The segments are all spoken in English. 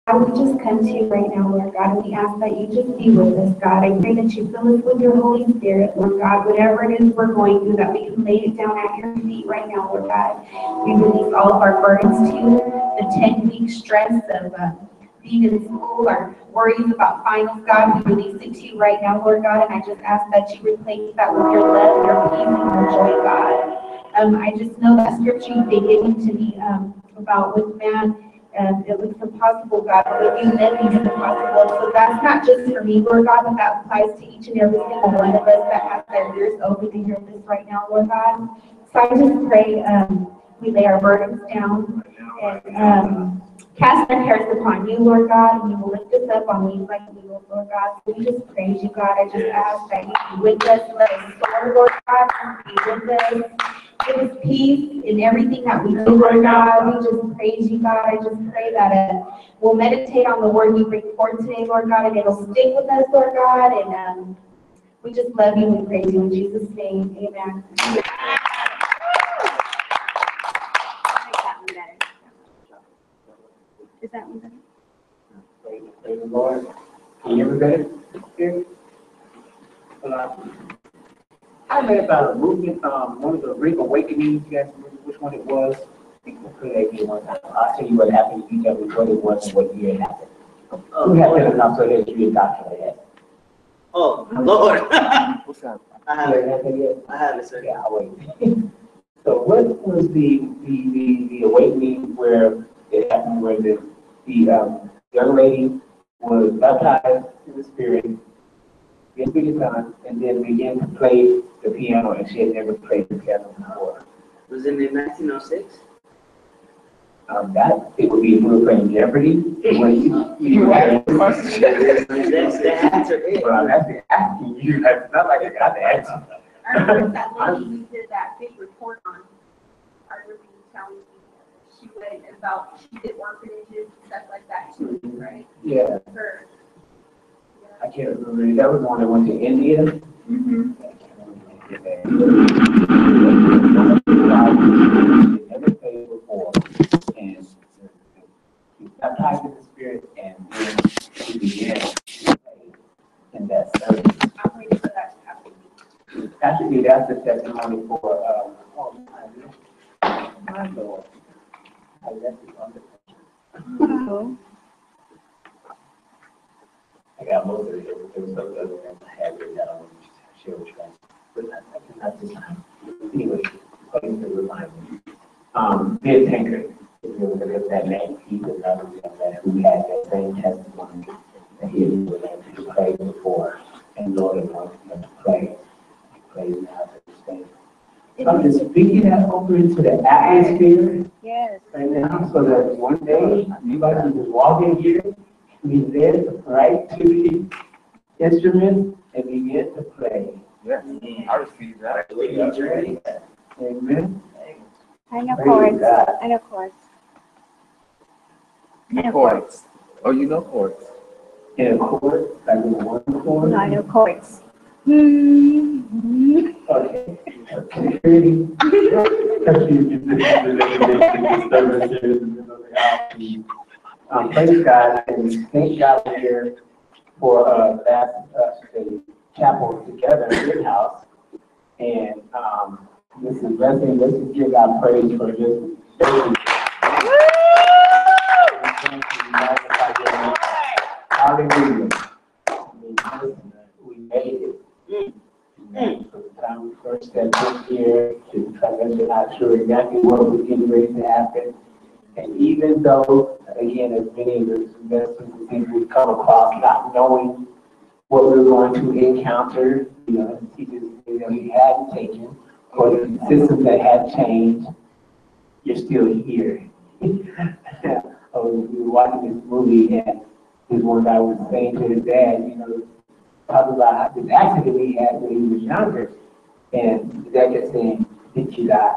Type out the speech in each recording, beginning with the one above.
God, we just come to you right now, Lord God, and we ask that you just be with us, God. I pray that you fill us with your Holy Spirit, Lord God. Whatever it is we're going through, that we can lay it down at your feet right now, Lord God. We release all of our burdens to you, the 10-week stress of being in school, our worries about finals, God. We release it to you right now, Lord God, and I just ask that you replace that with your love, your peace, and your joy, God. I just know that scripture you've been giving to me about with man. It looks impossible, God, but with you, nothing is impossible. So that's not just for me, Lord God, but that applies to each and every single one of us that has their ears open to hear this right now, Lord God. So I just pray we lay our burdens down and cast our cares upon you, Lord God, and you will lift us up on wings like eagles, Lord God. So we just praise you, God. I just ask that you be with us. Let us soar, Lord God. Be with us. Give us peace in everything that we do, Lord God. We just praise you, God. I just pray that we'll meditate on the word you bring forth today, Lord God, and it'll stick with us, Lord God. And we just love you and praise you in Jesus' name. Amen. Is that one better? Praise the Lord. Can you hear me better? Here? I read about a movement, one of the Great Awakenings. You guys remember which one it was? I'll tell you what happened. You tell me what it was and what year it happened. We have been enough so that you doctor yet. Oh, Lord. What's up? I have it, sir. Yeah, I'll wait. So what was the awakening where it happened, where the young lady was baptized in the Spirit, began to be done, and then began to play the piano, and she had never played the piano before? Was it in 1906? That it would be if we were playing Jeopardy. When you ask the question. That's the answer. Well, I'm actually asking you. That's not like I got the answer. I remember that lady we did that big report on. I remember you telling me she went about, she did orphanages and stuff like that too, right? Yeah. Her. I can't remember. That was the one that went to India. Mm-hmm. Never played before, and she baptized in the Spirit, and then she began to play in that service. I'm waiting for that to happen. Actually, that's the testimony for my Lord. I left it on the Oh. I got most of it. There was some other things I had written down. Share with you guys, but not this time. Anyway, please remind me. Bill Tinker, if you look at that name, he's another young man who had that same testimony that he had learned to play before, and Lord anointed him to play. He plays now to this day. So I'm just speaking that over into the atmosphere right now, so that one day you guys can just walk in here, be there right to the instrument, and begin to play. Yes, I received that. Amen. I know chords. I know chords. Chords. Oh, you know chords. In a chord, like in one chord. No, I know chords. Okay. Praise God, and thank God we're here for last chapel together in your house. And this is blessing. Let's just give God praise for this. Hallelujah. We made it. From the time we first stepped in here to the time we're not sure exactly what was getting ready to happen. And even though, again, as many of the investors and things we've come across, not knowing what we were going to encounter, teachers we hadn't taken, or the systems that had changed, you're still here. We were watching this movie, and this one guy was saying to his dad, talking about this accident he had when he was younger, and his dad kept saying, "Did you die?"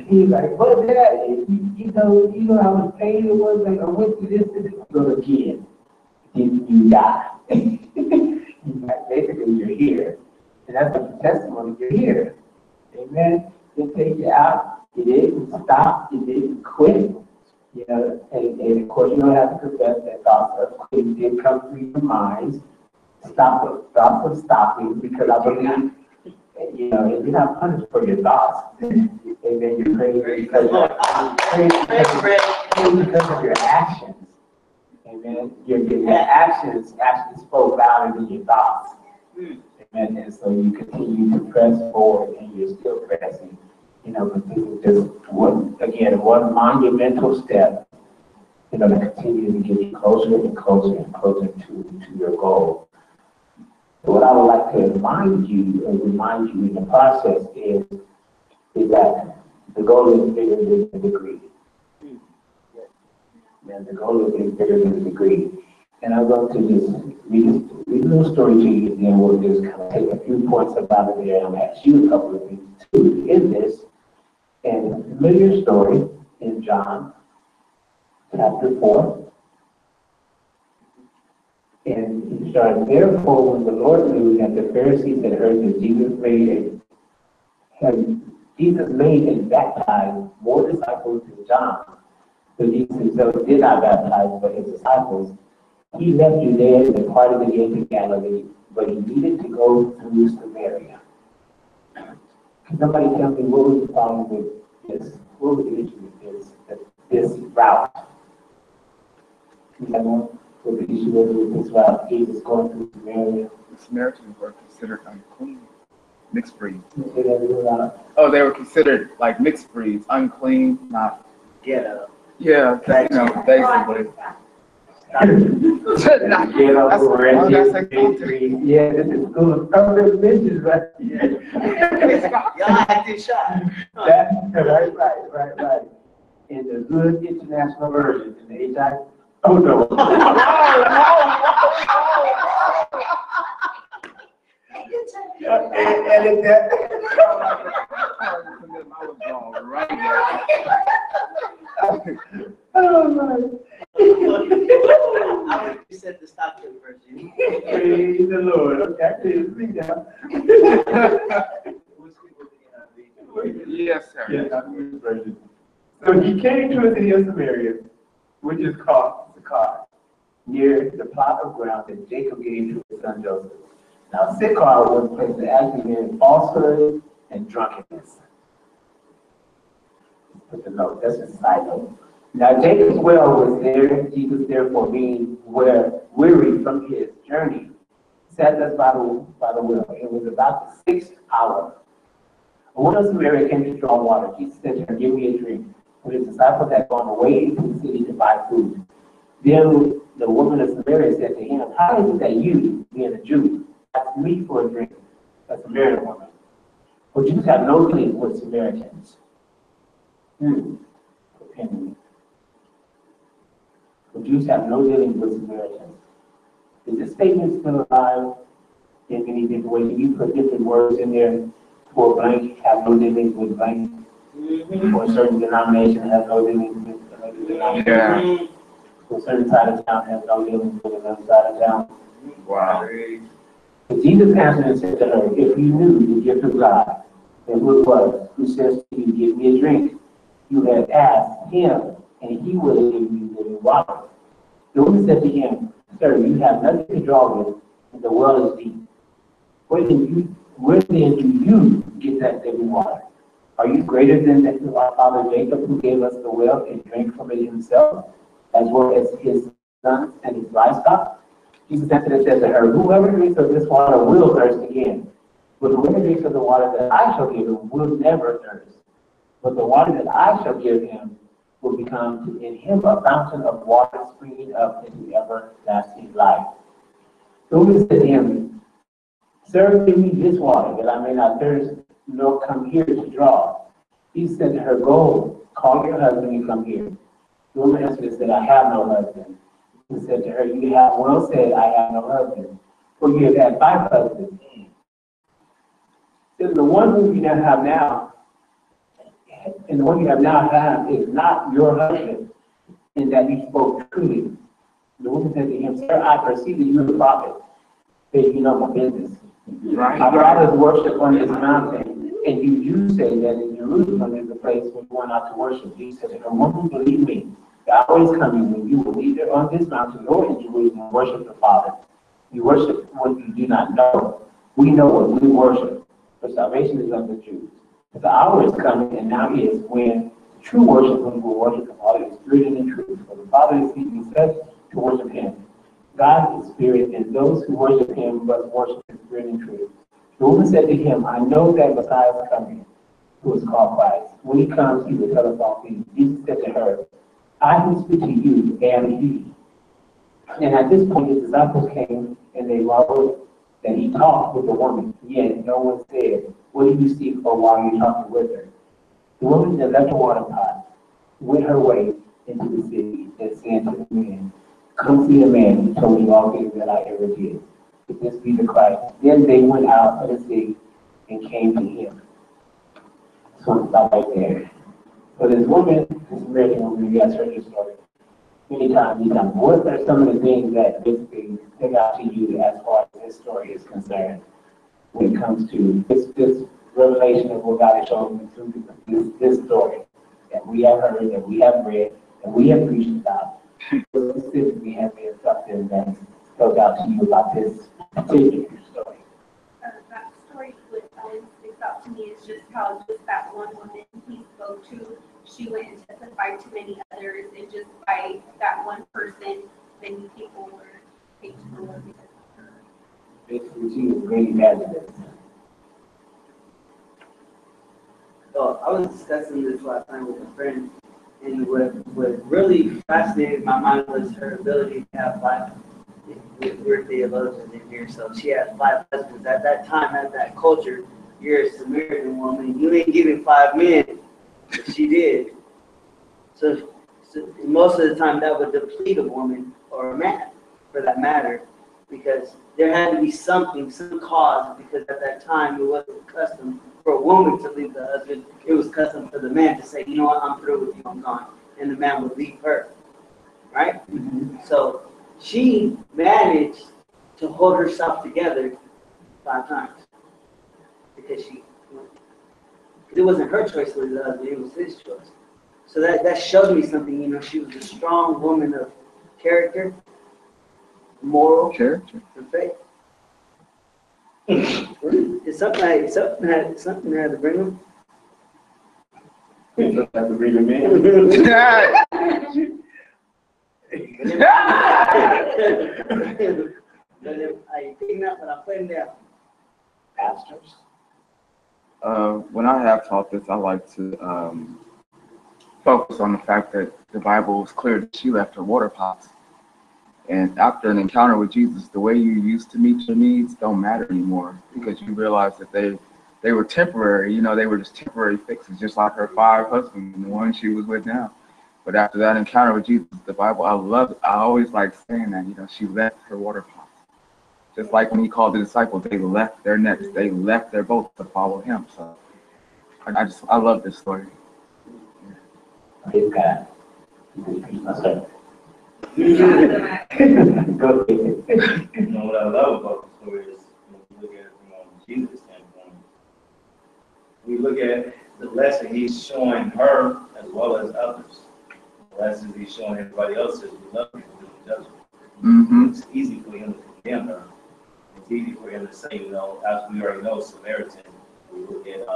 He's like, "What, Dad? You know how much pain it was. Like I went through this go again. Did you die?" Basically, you're here, and that's the testimony. You're here. Amen. Didn't take you out. You didn't stop. You didn't quit. You know, and of course, you don't have to confess that thoughts of quitting did come through your minds. Stop from stopping, because I believe, you know, you're not punished for your thoughts. And then you're crazy because of your actions. Amen. Your actions actually spoke louder than your thoughts. Amen. And so you continue to press forward, and you're still pressing. You know, but this is just one monumental step, you know, to continue to get you closer and closer and closer to your goal. So what I would like to remind you in the process is that the goal is bigger than the degree. And the goal is bigger than the degree. And I'm going to just read a little story to you, and then we'll just kind of take a few points about it there. I'm going to ask you a couple of things too in this. And a familiar story in John chapter 4. And it starts, therefore, when the Lord knew that the Pharisees had heard that Jesus made and baptized more disciples than John, but Jesus himself did not baptize but his disciples, he left Judea and departed again to Galilee, but he needed to go through Samaria. Can somebody tell me what was the problem with this? What was the issue with this route? You know what the issue was with this route? Jesus going through Samaria. The Samaritans were considered unclean, mixed breeds. Oh, they were considered like mixed breeds, unclean, not. Yeah. Yeah, you know, basically. Yeah, this is school of permanent bitches, right? Y'all acting shy. Right. In the good international version, in the HI. Oh no. Edit that. Oh my. I would have said the Stockton version. Praise the Lord. Okay, please read that. Yes, sir. Yes, version. So he came to a city of Samaria, which is called Sychar, near the plot of ground that Jacob gave to his son Joseph. Now Sychar was a place that actually meant falsehood and drunkenness. Put the note, that's a side note. Now Jacob's well was there. Jesus, therefore, being weary from his journey, sat thus by the well. It was about the 6th hour. A woman of Samaria came to draw water. Jesus said to her, give me a drink. For his disciples had gone away into the city to buy food. Then the woman of Samaria said to him, how is it that you, being a Jew, ask me for a drink, a Samaritan woman? For Jews have no dealings with Samaritans. For Jews have no dealings with Samaritans. Is this statement still alive in many different ways? Can you put different words in there for blank, have no dealings with blank? For a certain denomination has no dealings with another denomination. Yeah. For a certain side of town has no dealings with another side of town. Wow. But Jesus answered and said to her, if you knew the gift of God, and who it was who says to you, give me a drink, you had asked him, and he would have given you living water. The woman said to him, sir, you have nothing to draw with, and the well is deep. Where then do you get that living water? Are you greater than our father Jacob, who gave us the well and drank from it himself, as well as his sons and his livestock? Jesus answered and said to her, whoever drinks of this water will thirst again. But whoever drinks of the water that I shall give him will never thirst. But the water that I shall give him will become in him a fountain of water springing up into everlasting life. The woman said to him, sir, give me this water, that I may not thirst, nor come here to draw. He said to her, go, call your husband and come here. The woman answered and said, I have no husband. He said to her, you have well said, I have no husband, for you have had 5 husbands. Then the one whom you now have now, and the one you have now had is not your husband, in that you spoke truly. The woman said to him, sir, I perceive that you are a prophet, that you know my business. Right. Our fathers worship on this mountain, and you Jews say that in Jerusalem is the place where we went out to worship. Jesus said to her, woman, believe me, The hour is coming when you will neither on this mountain nor in Jerusalem worship the Father. You worship what you do not know. We know what we worship, for salvation is of the Jews. But the hour is coming, and now is, when the true worshipers will worship the Father in spirit and in truth. For the Father is seeking such to worship him. God is spirit, and those who worship him must worship in spirit and truth. The woman said to him, I know that Messiah is coming, who is called Christ. When he comes, he will tell us all things. Jesus said to her, I who speak to you am he. And at this point, his disciples came, and they marveled that he talked with the woman. Yet no one said, what do you seek for while you're talking with her? The woman then left the water pot, went her way into the city, and said to the men, come see the man who told you all things that I ever did. If this be the Christ. Then they went out of the city and came to him. So it's stop right there. So this woman, this American woman, you guys heard this story many times. What are some of the things that basically stick out to you as far as this story is concerned when it comes to this revelation of what God has shown me through this story that we have heard, that we have read, that we have preached about? Specifically, has been something that stuck out to you about this particular story? That story, what always sticks out to me is just how just that one woman he spoke to, she went and testified to many others, and just by that one person, many people were taken to the Lord because of her. Basically, she was great evangelist. So I was discussing this last night with a friend, and what really fascinated my mind was her ability to have 5. We're theologians in here, so she had 5 husbands. At that time, at that culture, you're a Samaritan woman. You ain't giving 5 men. But she did. So most of the time, that would deplete a woman or a man, for that matter, because there had to be something, some cause, because at that time, it wasn't custom for a woman to leave the husband. It was custom for the man to say, you know what, I'm through with you, I'm gone. And the man would leave her, right? Mm-hmm. So she managed to hold herself together 5 times because it wasn't her choice to leave the husband, it was his choice. So that showed me something, you know, she was a strong woman of character, moral character, and faith. It's something I had to bring them. Something I had to bring them in. I think that, but I'm putting down. Pastors. When I have taught this, I like to focus on the fact that the Bible is clear that she left her water pots. And after an encounter with Jesus, the way you used to meet your needs don't matter anymore, because you realize that they were temporary. You know, they were just temporary fixes, just like her 5 husbands and the one she was with now. But after that encounter with Jesus, the Bible, I always like saying that, you know, she left her water pots. Just like when he called the disciples, they left their nets, they left their boats to follow him. So I love this story. Praise God. You know what I love about the story is when we look at it from Jesus' standpoint, we look at the lesson he's showing her as well as others. The lessons he's showing everybody else is we love him, we don't judge him. Mm-hmm. It's easy for him to condemn her. It's easy for him to say, you know, as we already know, Samaritan, we look at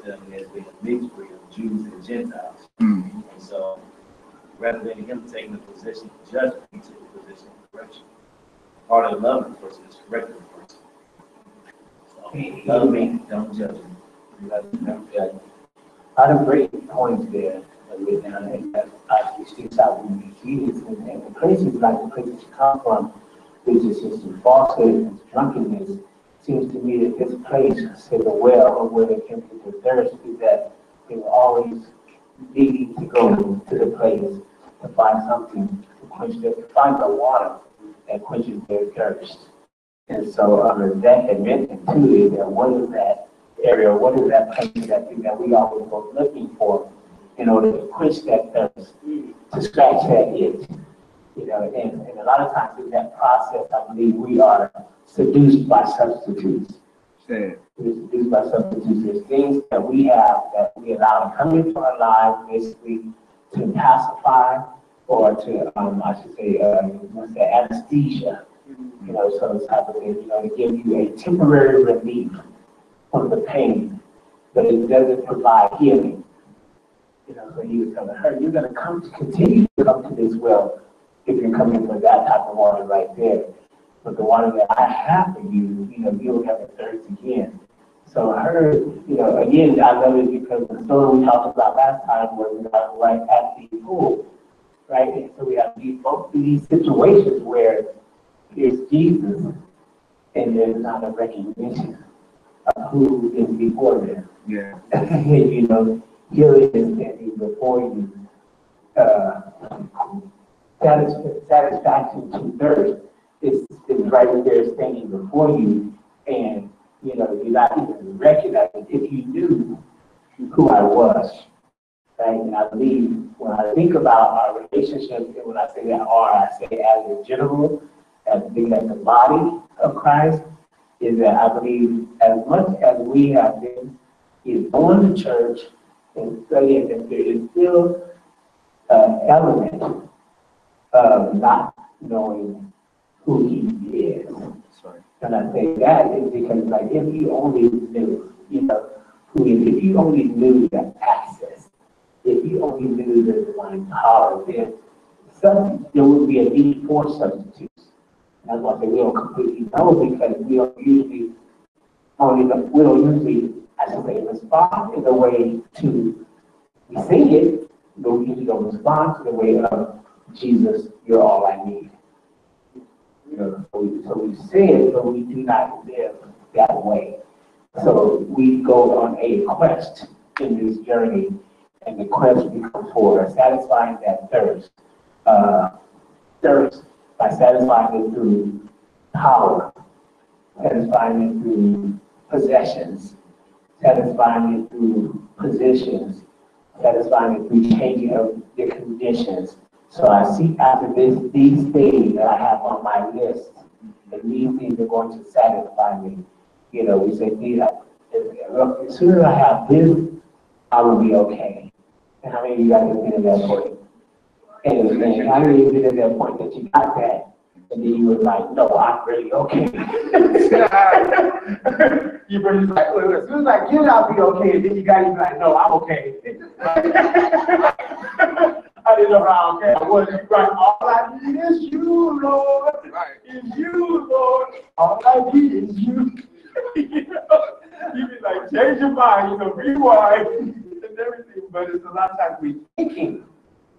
them as being a mixed breed of Jews and Gentiles. Mm-hmm. And so rather than him taking the position of judgment, he took the position of correction. Part of loving the person is correcting the person. So, love me, don't judge me. Don't judge me. A lot of great points there that actually sticks out when we see this. And the places like the places you come from, which is just falsehood and drunkenness, seems to me that this place, say the well, or where they came to their thirst, is that they were always needing to go to the place to find something to quench their, to find the water that quenches their thirst. And so that had mentioned too is that what is that area, what is that place, that thing that we always go looking for in order to quench that thirst, to scratch that itch. You know, and a lot of times in that process, I believe we are seduced by substitutes. We're seduced by substitutes. There's things that we have that we allow to come into our lives, basically, pacify or to, I should say, what's that, anesthesia, so type of thing, to give you a temporary relief from the pain, but it doesn't provide healing. So he was telling her, you're going to continue to come to this well if you're coming for that type of water right there. But the water that I have for you, you'll have a thirst again. So her, again, I love it because the story we talked about last time was right at the pool, right? And so we have both of these situations where here's Jesus, and there's not a recognition of who is before them. Yeah. Here it is standing before you. Satisfaction to thirst is right there standing before you, and you're not even recognizing if you knew who I was. Right? And I believe when I think about our relationship, and when I say that, or I say as a general, as being as the body of Christ, is that I believe as much as we have been going to church and studying, that there is still an element of not knowing who he is. Sorry. And I say that is because, if you only knew, who he is, if you only knew the access, if you only knew the divine power, then there would be a need for substitutes. And that's why I say we don't completely know, because we don't usually, I should say, respond in the way to, we sing it, but we usually don't respond to the way of Jesus, you're all I need. So we say it, but we do not live that way. So we go on a quest in this journey, and the quest becomes for satisfying that thirst. Thirst by satisfying it through power, satisfying it through possessions, satisfying it through positions, satisfying it through changing of the conditions. So I seek after these things that I have on my list, and these things are going to satisfy me. We say, as soon as I have this, I will be okay. And how many of you guys have been at that point? And how many of you been at that point that you got that, and then you were like, no, I'm really okay. You were just like, as soon as I get it, I'll be okay. And then you got to be like, no, I'm okay. I didn't know how okay I was. Right. All I need is you, Lord. Right. Is you, Lord. All I need is you. You be like, change your mind, rewind and everything. But it's a lot of times we thinking.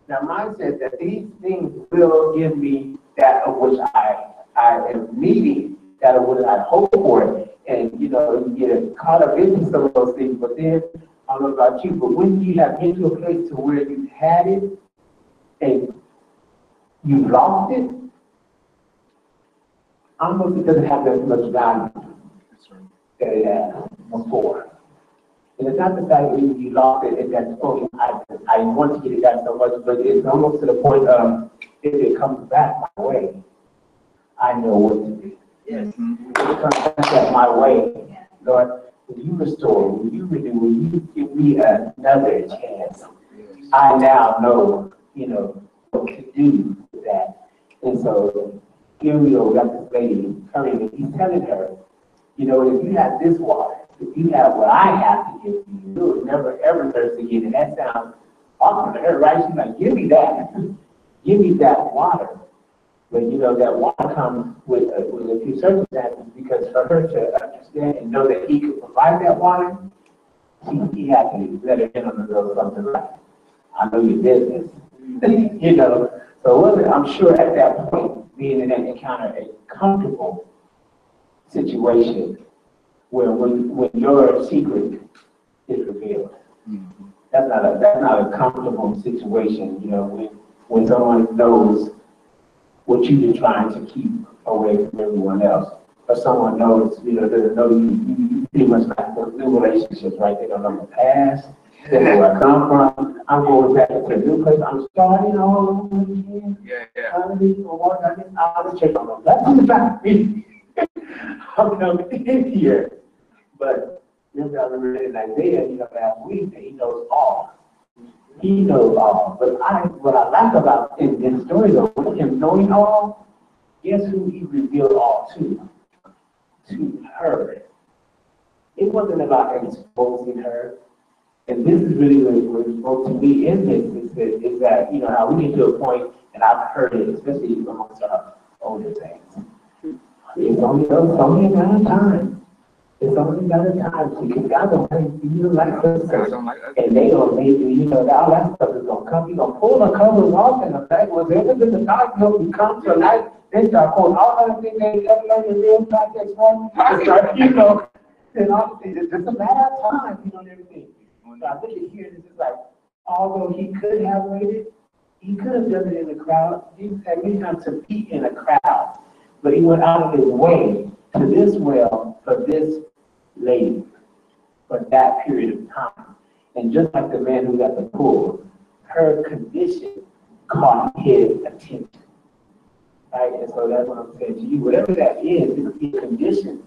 Now, mine says that these things will give me that of which I am needing, that of which I hope for. And, you get caught up into some of those things. But then, I don't know about you, but when you have been to a place to where you had it, and you lost it, almost it doesn't have as much value that it had before. And it's not the fact that you lost it and that's, I want to get it back so much, but it's almost to the point of, if it comes back my way, I know what to do. Yes. If it comes back my way, Lord, will you restore, will you renew, will you give me another chance? I now know, what to do with that. And so here we go, we got this lady coming, and he's telling her, if you have this water, if you have what I have to give you, you'll never ever thirst again. And that sounds awesome to her, right? She's like, give me that. Give me that water. But that water comes with a few circumstances, because for her to understand and know that he could provide that water, he had to let her in on a little something like, I know your business. So I'm sure at that point, being in that encounter, a comfortable situation where when your secret is revealed. Mm-hmm. That's not a comfortable situation, when someone knows what you've been trying to keep away from everyone else. Or someone knows, doesn't know you pretty much like those new relationships, right? They don't know my past. They know where I come from. I'm going back to a new place. I'm starting all over again. Yeah. I'm out of church. That's about me. I'm coming in here. But remember, I remember in Isaiah, last week, that he knows all. He knows all. But what I like about in this story though, with him knowing all, guess who he revealed all to? To her. It wasn't about exposing her. And this is really what spoke to me in this, is that, you know, how we get to a point, and I've heard it, especially amongst our older saints. It's only a matter of time. It's only a matter of time. Because God don't like you like us. And they don't make you, you know, all that stuff is going to come. You're going to pull the covers off, and the fact was, ever since the dark will come to light, they start pulling all other things they ever learned in real context one. You know, and honestly, it's just a matter of time, you know, and everything. So I think it here, this is like, although he could have waited, he could have done it in the crowd. Jesus had many times to be in a crowd, but he went out of his way to this well for this lady for that period of time. And just like the man who got the pool, her condition caught his attention. Right? And so that's what I'm saying to you. Whatever that is, it's your condition.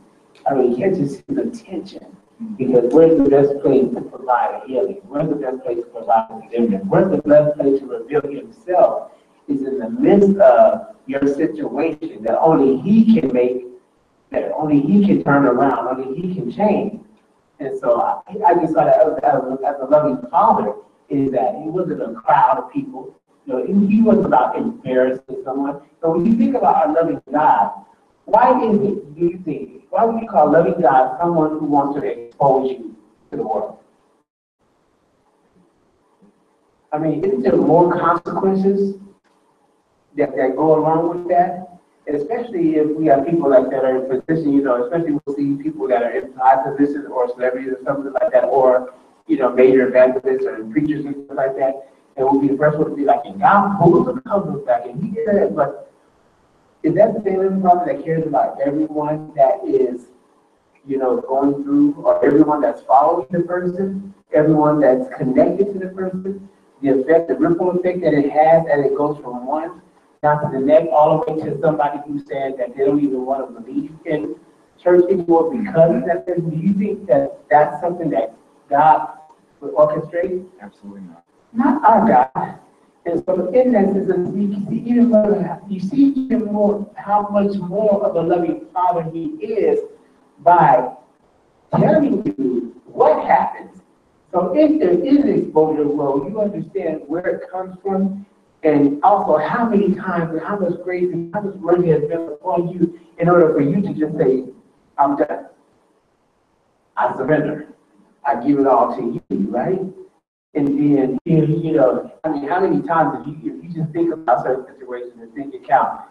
I mean, catches his attention. Because where's the best place to provide a healing? Where's the best place to provide a deliverance? Where's the best place to reveal himself? Is in the midst of your situation that only he can make, that only he can turn around, only he can change. And so I just thought as a loving father is that he wasn't a crowd of people. You know, he wasn't about embarrassing someone. So when you think about our loving God, why is it, do you think, why would you call loving God someone who wants to expose you to the world? I mean, isn't there more consequences that go along with that? Especially if we have people like that are in position, you know, especially we'll see people that are in high positions or celebrities or something like that, or, you know, major evangelists or preachers and stuff like that. And we'll be the first one to be like, and God pulls the covers back, and he did that. But is that the same father that cares about everyone that is, you know, going through, or everyone that's following the person, everyone that's connected to the person, the effect, the ripple effect that it has as it goes from one down to the next, all the way to somebody who said that they don't even want to believe in church anymore because of that person? Do you think that that's something that God would orchestrate? Absolutely not. Not our God. And so in that sense, you see even more how much more of a loving father he is by telling you what happens. So if there is exposure, well, you understand where it comes from, and also how many times and how much grace and how much mercy has been upon you in order for you to just say, I'm done. I surrender. I give it all to you, right? And then, you know, I mean, how many times if you just think about certain situations and think it counts?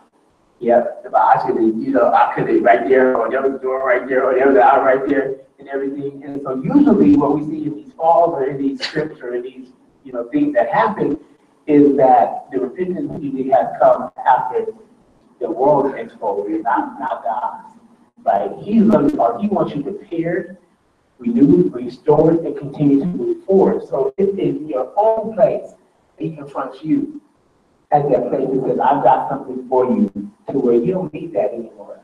Yeah, I should have, you know, I could have right there, or there was a door right there, or there was an out right there, and everything. And so usually what we see in these falls or in these scripts or in these, you know, things that happen is that the repentance usually has come after the world's exposure, not God's. Right? He's looking for, he wants you prepared, renewed, restored, and continue to move forward. So it is your own place. He confronts you at that place and says, I've got something for you to where you don't need that anymore.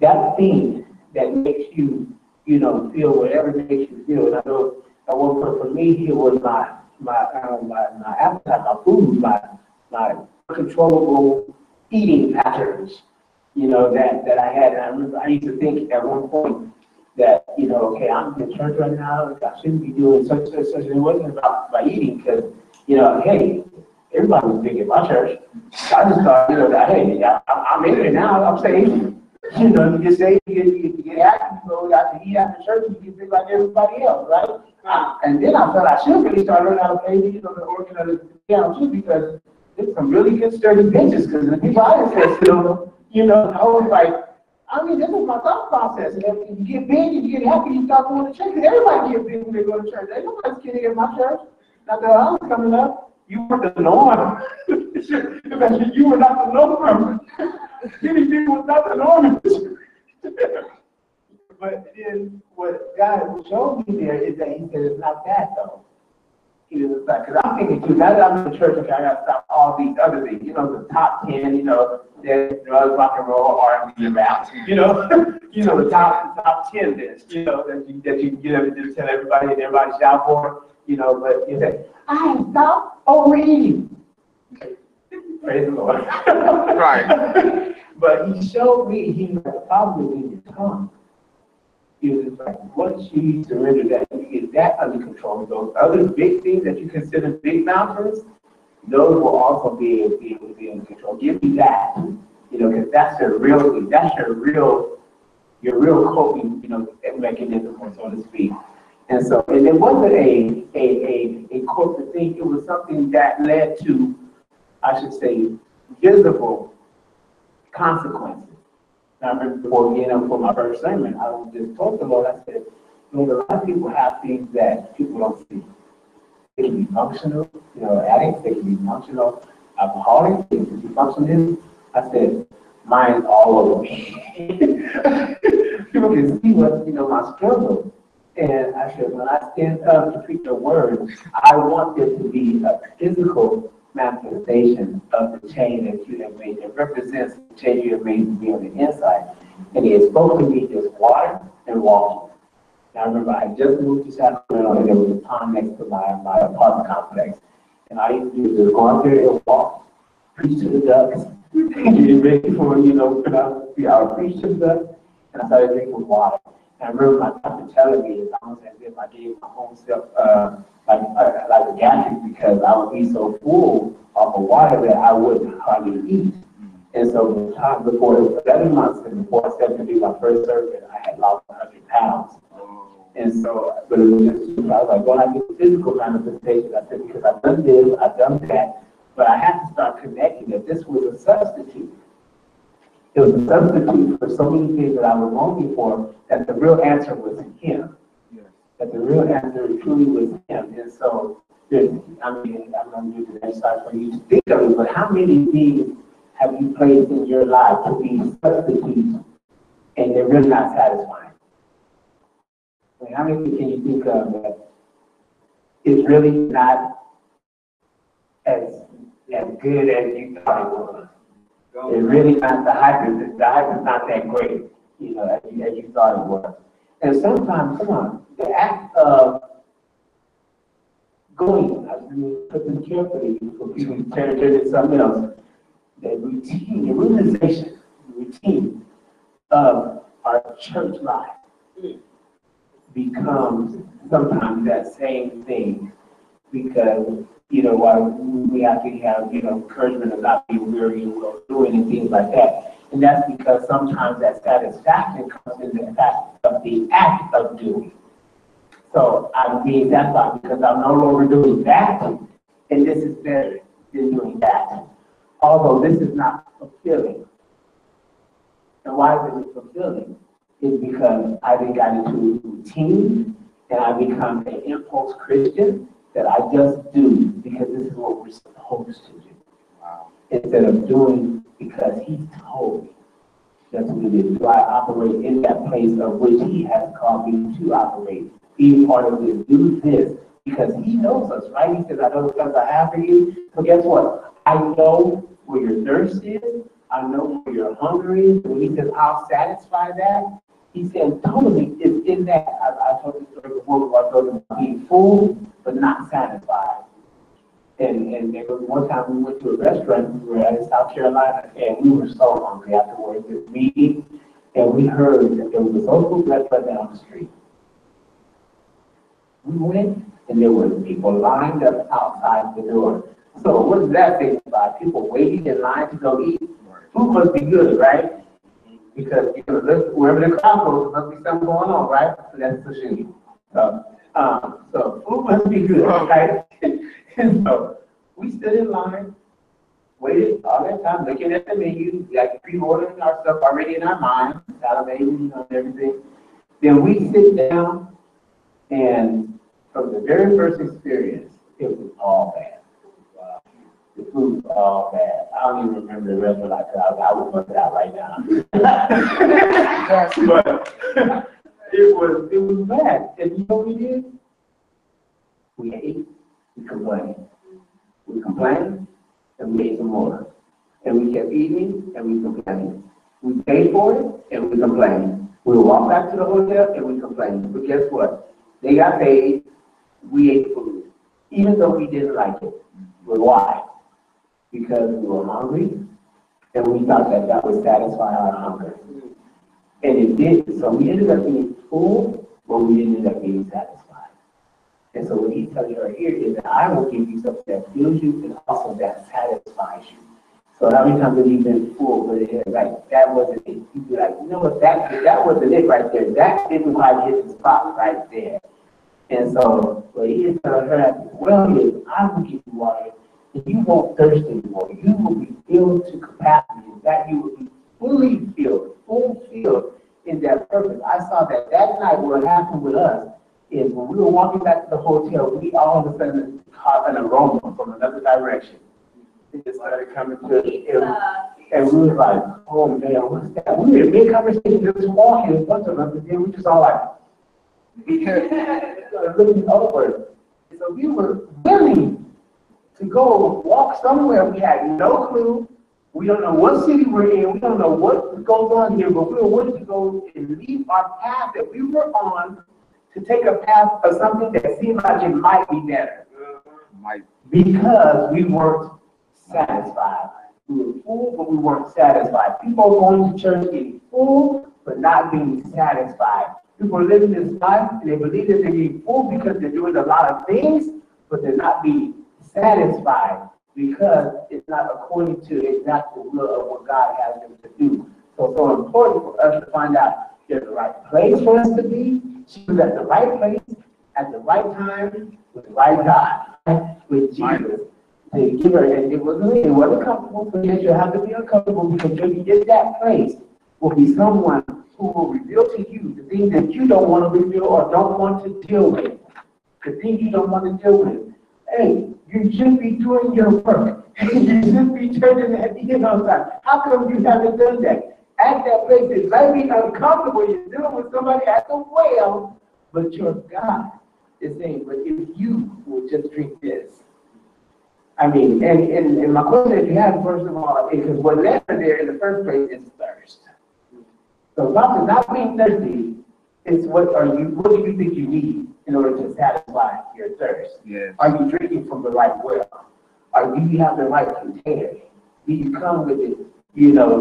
That thing that makes you, you know, feel whatever makes you feel. And I know for me, it was my appetite, my food, my uncontrollable eating patterns, you know, that I had. And I remember I used to think at one point that, you know, okay, I'm in church right now, I shouldn't be doing such. It wasn't about my eating because, you know, hey, everybody was big in my church. I just thought, you know, that, hey, I'm in it now, I'm saved. You know, you get saved, you get active, you go out to eat after church, you get big like everybody else, right? And then I thought I should really start learning how to play, you know, the organ or the piano too, because there's some really good sturdy benches, because the people I said, you know, I was like, I mean, this is my thought process. And if you get big and you get happy, you start going to church. Because everybody gets big when they go to church. Ain't nobody's kidding in my church. Not that I was coming up. You were the norm. You were not the norm. Getting big was not the norm. But then what God showed me there is that he said it's not that though. He was like, because I'm thinking too, now that I'm in the church, okay, I got to stop all these other things. You know, the top 10, you know, there's drugs, rock and roll, R&B, and rap. You know, the top 10 list, you know, that you get up and just tell everybody and everybody shout for. you know, but you say, I am not overeating. Praise the Lord. Right. But he showed me, he was like, the problem is in your tongue. He was just like, once you surrender that, you get that under control. Those other big things that you consider big mountains, those will also be able to be under control. Give me that, you know, because that's your real thing. That's your real coping, you know, mechanism, so to speak. And so, and it wasn't a corporate thing. It was something that led to, I should say, visible consequences. I remember before getting up for my first sermon, I just told the Lord, I said, Lord, a lot of people have things that people don't see. They can be functional, you know, addicts, they can be functional, alcoholics, they can be functional. I said, mine's all over me. People can see what, you know, my struggle. And I said, when I stand up to preach the word, I want there to be a physical manifestation of the change that you have made. It represents the change you have made to be on the inside. And he spoke to me as water and walking. And I remember I just moved to Sacramento and there was a pond next to my apartment complex. And I used to do is go out there and walk, preach to the ducks, get ready for, you know, I would preach to the ducks, and I started drinking water. And I remember my doctor telling me it's almost as if I gave my own self like a gastric because I would be so full of water that I wouldn't hardly eat. And so the time before, it was 7 months and before I stepped into my first service, I had lost 100 pounds. And so, but it was just, I was like, well, I get physical manifestation. I said, because I've done this, I've done that, but I had to start connecting that this was a substitute. It was a substitute for so many things that I was longing for, that the real answer was in him. Yes. That the real answer truly was him. And so, I mean, I'm going to do the next slide for you to think of it, but how many things have you placed in your life to be substitutes and they're really not satisfying? I mean, how many can you think of that it's really not as good as you thought it was? It's really not, the hype is not that great, you know, as you thought it was. And sometimes, come on, the act of going, I mean, put them carefully for people to turn to something else, the routine, the routine of our church life becomes sometimes that same thing because, you know, while we have to have, you know, encouragement of not being weary and well doing and things like that. And that's because sometimes that satisfaction comes in the fact of the act of doing. So I'm being satisfied because I'm no longer doing that, and this is better than doing that. Although this is not fulfilling. And why is it fulfilling? Is because I then got into routine and I become an impulse Christian that I just do because this is what we're supposed to do. Wow. Instead of doing because he told me. That's what it is. So I operate in that place of which he has called me to operate. Be part of this, do this, because he knows us, right? He says, I know the plans I have for you. So guess what? I know where your thirst is. I know where your hunger is. When he says, I'll satisfy that, he said, totally, it's in that. I told this story before where I told him being full, but not satisfied. And there was one time we went to a restaurant, we were in South Carolina, and we were so hungry afterwards, this meeting, and we heard that there was a soul food restaurant down the street. We went, and there were people lined up outside the door. So what does that signify? People waiting in line to go eat. Food must be good, right? Because you know, wherever the crowd goes, there must be something going on, right? So that's the shooting. So food must be good, right? And so we stood in line, waited all that time, looking at the menu, like pre-ordering our stuff already in our mind, salivating, you know, everything. Then we sit down, and from the very first experience, it was all bad. The food was all bad. I don't even remember the restaurant I would put it out right now. But it was bad. And you know what we did? We ate, we complained. We complained, and we ate some more. And we kept eating, and we complained. We paid for it, and we complained. We would walk back to the hotel, and we complained. But guess what? They got paid, we ate food, even though we didn't like it. But why? Because we were hungry, and we thought that that would satisfy our hunger. And it did. So we ended up being full, but we didn't end up being satisfied. And so what he's telling her here is that I will give you something that fills you and also that satisfies you. So how many times have you been full, but it like that wasn't it? You'd be like, you know what, that wasn't it right there. That didn't quite hit the spot right there. And so what he is telling her at the well is, I will give you water, and you won't thirst anymore. You will be filled to capacity. In fact, you will be fully filled, fulfilled in that purpose. I saw that night what happened with us is when we were walking back to the hotel, we all of a sudden caught an aroma from another direction. It just started coming to us, and we were like, oh man, what's that? We were in mid-conversation, just walking, a bunch of us, and then we just all like, looking over. So we were willing to go walk somewhere. We had no clue. We don't know what city we're in. We don't know what goes on here, but we were willing to go and leave our path that we were on to take a path of something that seemed like it might be better. Because we weren't satisfied. We were full, but we weren't satisfied. People are going to church getting full, but not being satisfied. People are living this life, and they believe that they're being full because they're doing a lot of things, but they're not being satisfied because it's not according to exactly the will of what God has them to do. So it's so important for us to find out there's the right place for us to be. She was at the right place, at the right time, with the right God, with Jesus. To give her, and it wasn't comfortable, so yes, you have to be uncomfortable because when you get that place, will be someone who will reveal to you the things that you don't want to reveal or don't want to deal with. The things you don't want to deal with. Hey, you should be doing your work. You should be turning at the end on time. How come you haven't done that? At that place, it might be uncomfortable. You're dealing with somebody at the well, but your God is saying, but if you will just drink this. I mean, and my question that you have, first of all, because what led her there in the first place is thirst. So not being thirsty is what do you think you need in order to satisfy your thirst? Yes. Are you drinking from the right well? Or do you have the right container? Do you come with it,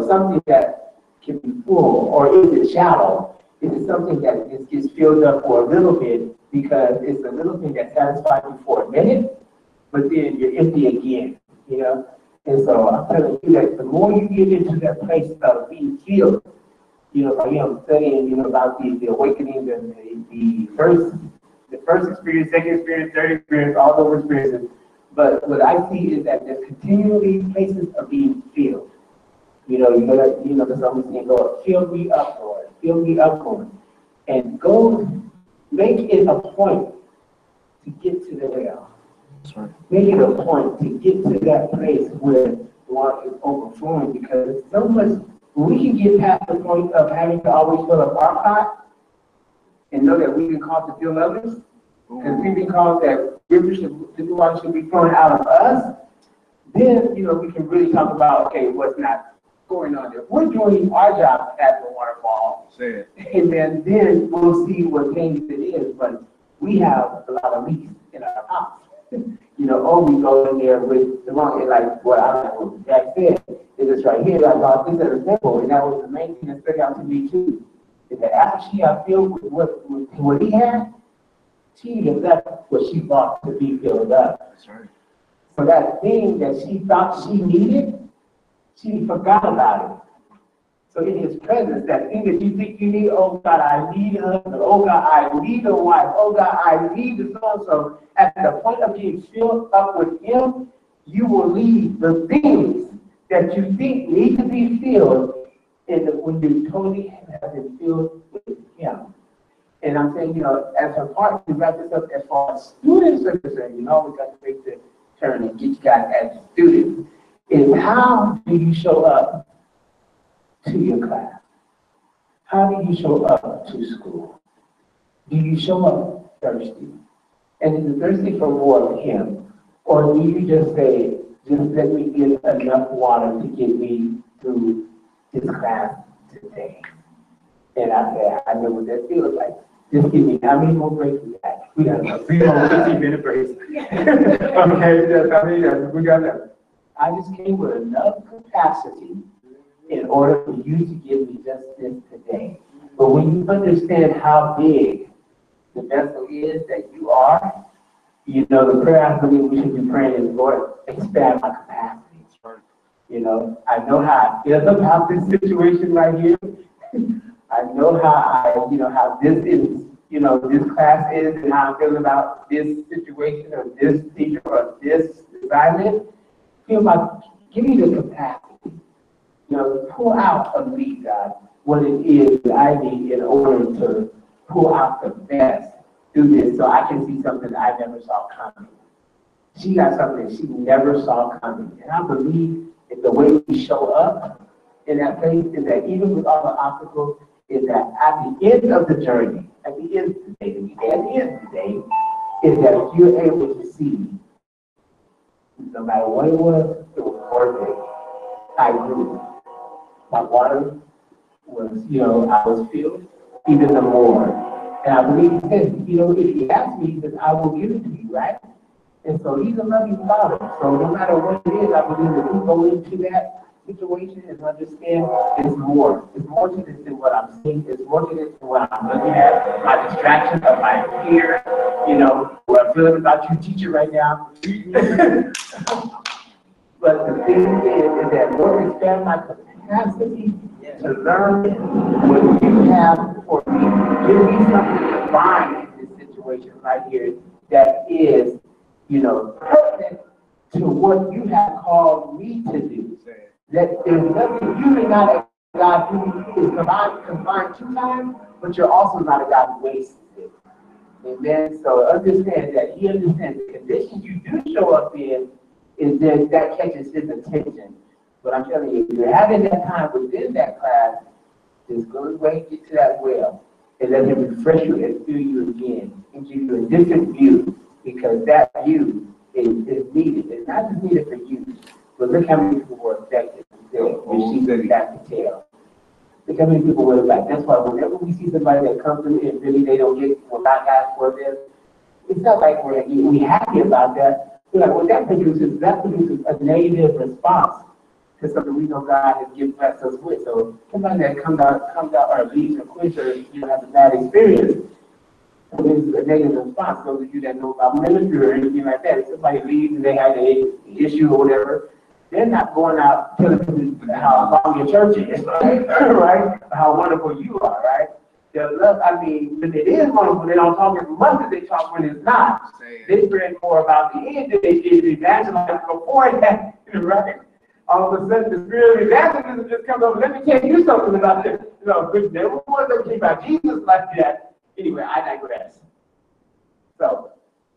something that can be full, or is it shallow? Is it something that just gets filled up for a little bit because it's a little thing that satisfies you for a minute, but then you're empty again, And so I'm telling you that the more you get into that place of being filled, I'm studying, about the awakening, the first experience, second experience, third experience, all those experiences. But what I see is that there's continually places of being filled. The psalmist saying, Lord, fill me up, Lord, fill me up, Lord. And go make it a point to get to the well. Make it a point to get to that place where the water is overflowing, because it's so much. We can get past the point of having to always fill up our pot and know that we've been called to fill others, and we've been called that the water should be flowing out of us. Then, we can really talk about, okay, what's not going on there. We're doing our job at the waterfall, and then we'll see what things it is. But we have a lot of leaks in our house. We go in there with the wrong, like what Jack said. It's right here, I got this at a temple, and that was the main thing that stuck out to me too. Is that after she got filled with what he had, she had left what she bought to be filled up. That's right. So that thing that she thought she needed, she forgot about it. So in his presence, that thing that you think you need, oh God, I need a husband, oh God, I need a wife, oh God, I need a so-and-so. At the point of being filled up with him, you will leave the things that you think need to be filled, and when you totally have been filled with him. And I'm saying, as a part to wrap this up, as far as students are concerned, we got to make the turn and get you guys as students, is how do you show up to your class? How do you show up to school? Do you show up thirsty? And is it thirsty for more of him? Or do you just say, just let me get enough water to get me through this class today? And I say, I know what that feels like. Just give me how many more breaks we have. We got about 3 more 15-minute breaks. Okay, yes, I mean, yes, we got that. I just came with enough capacity in order for you to give me just this today. But when you understand how big the vessel is that you are, you know, the prayer I believe we should be praying is, Lord, expand my capacity. You know, I know how I feel about this situation right here. I know how how this is, this class is, and how I feel about this situation or this teacher or this assignment. Give me the capacity, pull out of me, God, what it is that I need in order to pull out the best through this so I can see something I never saw coming. She got something she never saw coming. And I believe that the way we show up in that place is that even with all the obstacles, is that at the end of the journey, at the end of the day, is that you're able to see, no matter what it was worth it. I grew. My water was, I was filled even the more. And I believe he said, if you ask me, then I will give it to you, right? And so he's a loving father. So no matter what it is, I believe that we go into that situation and understand it's more. It's more to this than what I'm seeing. It's more to this than what I'm looking at. My distraction of my fear, what I'm feeling about you, teacher, right now. But the thing is that Lord, expand my capacity to learn what you have for me. Give me something divine in this situation right here that is, pertinent to what you have called me to do. That there's nothing, you may not have a God who is confined to time, but you're also not a God who wastes it. Amen. So understand that he understands the conditions you do show up in is that catches his attention. But I'm telling you, if you're having that time within that class, just go away, get to that well, and let him refresh you and fill you again, and give you a different view, because that view is needed. It's not just needed for you, but look how many people were affected that received that detail. Look how many people were like, that's why whenever we see somebody that comes to me and really they don't get what God has for them, it's not like we're happy about that. We're like, well, that produces a negative response to something we know God has given us with. So somebody that comes out or leaves or quits or has a bad experience, it's a negative response. Those of you that know about ministry or anything like that, if somebody leaves and they have an issue or whatever, they're not going out telling people how long your church is, right? How wonderful you are, right? When it is wonderful, they don't talk as much as they talk when it's not. They spread more about the end than they did evangelize before that, right? All of a sudden, the spirit of evangelism just comes over. Let me tell you something about this. Good never was everything about Jesus like that. Anyway, I digress. So,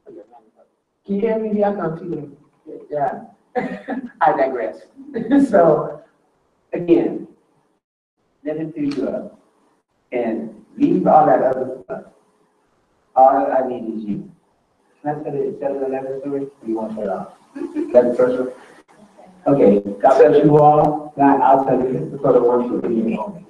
can you hear me? I'm not feeling it. Yeah. I digress. So, again, let him fill you up. And leave all that other stuff. All I need is you. Can I tell you another story? Or you want to shut off? That's the first one? Okay, God bless you all. God, I'll tell you this is sort of one for you.